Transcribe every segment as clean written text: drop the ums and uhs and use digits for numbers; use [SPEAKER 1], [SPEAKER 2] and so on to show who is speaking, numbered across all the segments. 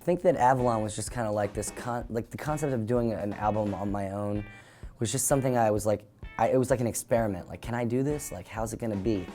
[SPEAKER 1] think that Avalon was just kind of like this, like the concept of doing an album on my own was just something I was like, it was like an experiment. Like, can I do this? Like, how's it gonna be?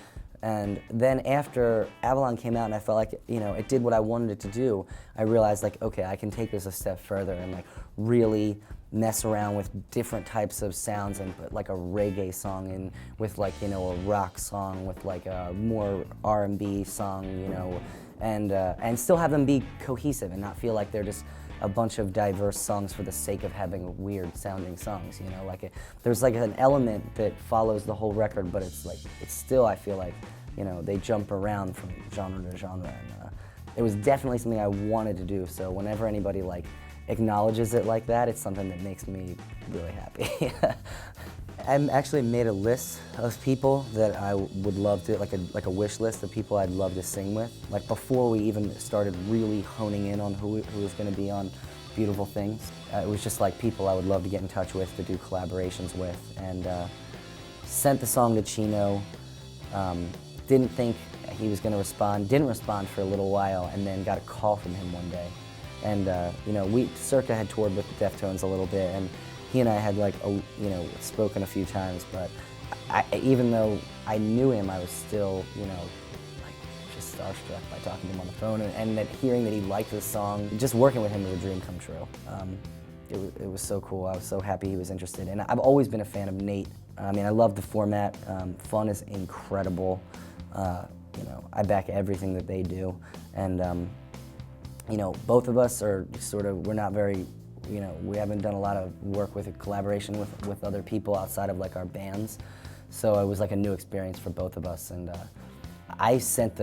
[SPEAKER 1] And then after Avalon came out and I felt like, you know, it did what I wanted it to do, I realized like, okay, I can take this a step further and like really mess around with different types of sounds and put like a reggae song in with like, you know, a rock song with like a more R&B song, you know, and still have them be cohesive and not feel like they're just a bunch of diverse songs for the sake of having weird sounding songs, you know, like there's like an element that follows the whole record, but it's like, it's still, I feel like, you know, they jump around from genre to genre, and it was definitely something I wanted to do, so whenever anybody like acknowledges it like that, it's something that makes me really happy. I actually made a list of people that I would love to, like a wish list of people I'd love to sing with. Like before we even started really honing in on who was going to be on Beautiful Things, it was just like people I would love to get in touch with, to do collaborations with, and sent the song to Chino. Didn't think he was going to respond, didn't respond for a little while, and then got a call from him one day. And you know, Circa had toured with the Deftones a little bit, and he and I had like, you know, spoken a few times, but even though I knew him, I was still, you know, like just starstruck by talking to him on the phone, and that hearing that he liked the song, just working with him was a dream come true. It was so cool. I was so happy he was interested, and I've always been a fan of Nate. I mean, I love the format. Fun is incredible. You know, I back everything that they do, and you know, both of us are sort of, we're not very, you know, we haven't done a lot of work with a collaboration with other people outside of like our bands, so it was like a new experience for both of us. And I sent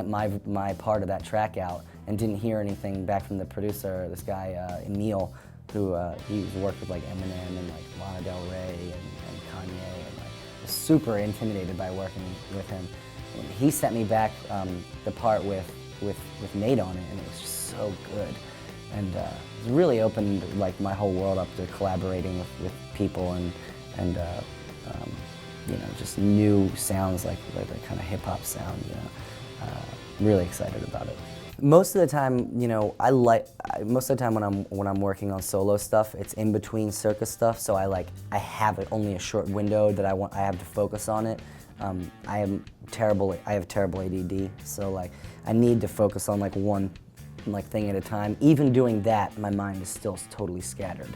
[SPEAKER 1] my part of that track out and didn't hear anything back from the producer, this guy Emil, who he worked with like Eminem and like Lana Del Rey and Kanye, and like was super intimidated by working with him. And he sent me back the part with Nate on it, and it was just so good. And it really opened like my whole world up to collaborating with people and you know, just new sounds like the kind of hip hop sound. You know, really excited about it. Most of the time, you know, most of the time when I'm working on solo stuff, it's in between Circa stuff, so I have only a short window that I have to focus on it. I have terrible ADD, so like I need to focus on like one thing at a time. Even doing that, my mind is still totally scattered.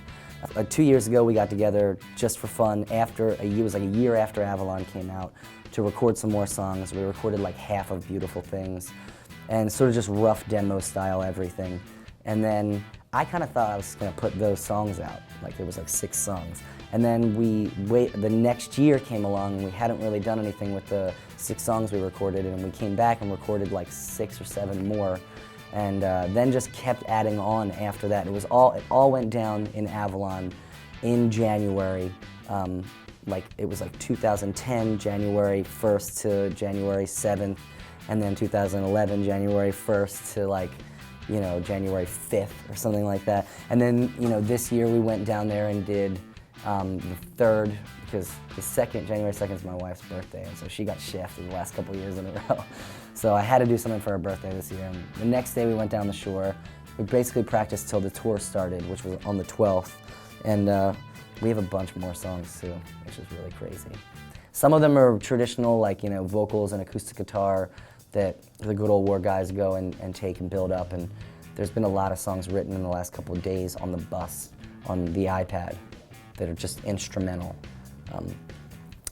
[SPEAKER 1] 2 years ago, we got together just for fun. It was like a year after Avalon came out, to record some more songs. We recorded like half of Beautiful Things, and sort of just rough demo style everything. And then I kind of thought I was gonna put those songs out. Like there was like 6 songs. And then the next year came along, and we hadn't really done anything with the 6 songs we recorded, and we came back and recorded like 6 or 7 more. And then just kept adding on after that. It all went down in Avalon in January. Like it was like 2010, January 1st to January 7th, and then 2011, January 1st to like, you know, January 5th or something like that. And then, you know, this year we went down there and did the 3rd, because January 2nd is my wife's birthday, and so she got shafted the last couple years in a row. So I had to do something for her birthday this year. And the next day we went down the shore. We basically practiced till the tour started, which was on the 12th. And we have a bunch more songs too, which is really crazy. Some of them are traditional, like, you know, vocals and acoustic guitar that the good old war guys go and take and build up. And there's been a lot of songs written in the last couple of days on the bus, on the iPad, that are just instrumental.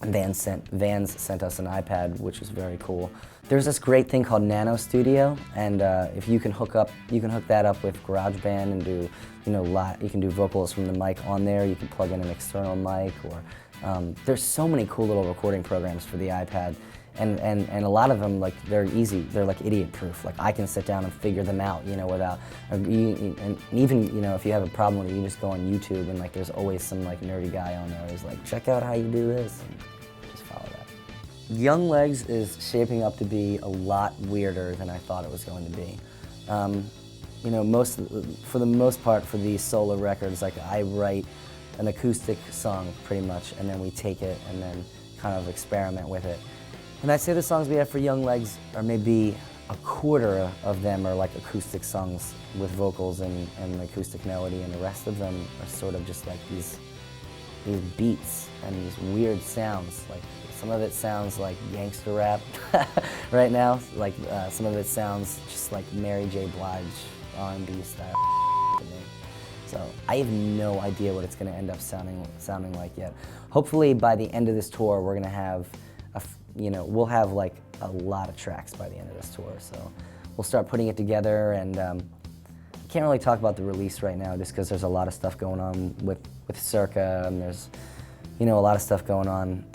[SPEAKER 1] Vans sent us an iPad, which was very cool. There's this great thing called Nano Studio, and if you can hook that up with GarageBand and do, you know, you can do vocals from the mic on there. You can plug in an external mic, or there's so many cool little recording programs for the iPad, and a lot of them, like, they're easy. They're like idiot-proof. Like I can sit down and figure them out, you know, without. And even, you know, if you have a problem with it, you just go on YouTube, and like there's always some like nerdy guy on there who's like, check out how you do this, and just follow that. Young Legs is shaping up to be a lot weirder than I thought it was going to be. You know, for the most part, for these solo records, like I write an acoustic song pretty much, and then we take it and then kind of experiment with it. And I'd say the songs we have for Young Legs are maybe a quarter of them are like acoustic songs with vocals and acoustic melody, and the rest of them are sort of just like these beats and these weird sounds. Like some of it sounds like gangster rap right now. Like some of it sounds just like Mary J. Blige R&B style to me. So I have no idea what it's going to end up sounding like yet. Hopefully by the end of this tour, we're going to have we'll have like a lot of tracks by the end of this tour. So we'll start putting it together, and I can't really talk about the release right now just because there's a lot of stuff going on with Circa, and there's a lot of stuff going on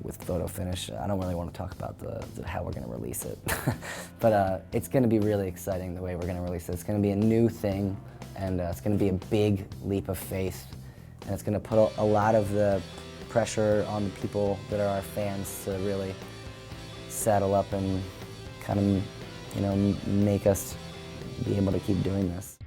[SPEAKER 1] with photo finish. I don't really want to talk about how we're going to release it, but it's going to be really exciting the way we're going to release it. It's going to be a new thing, and it's going to be a big leap of faith, and it's going to put a lot of the pressure on the people that are our fans to really saddle up and kind of make us be able to keep doing this.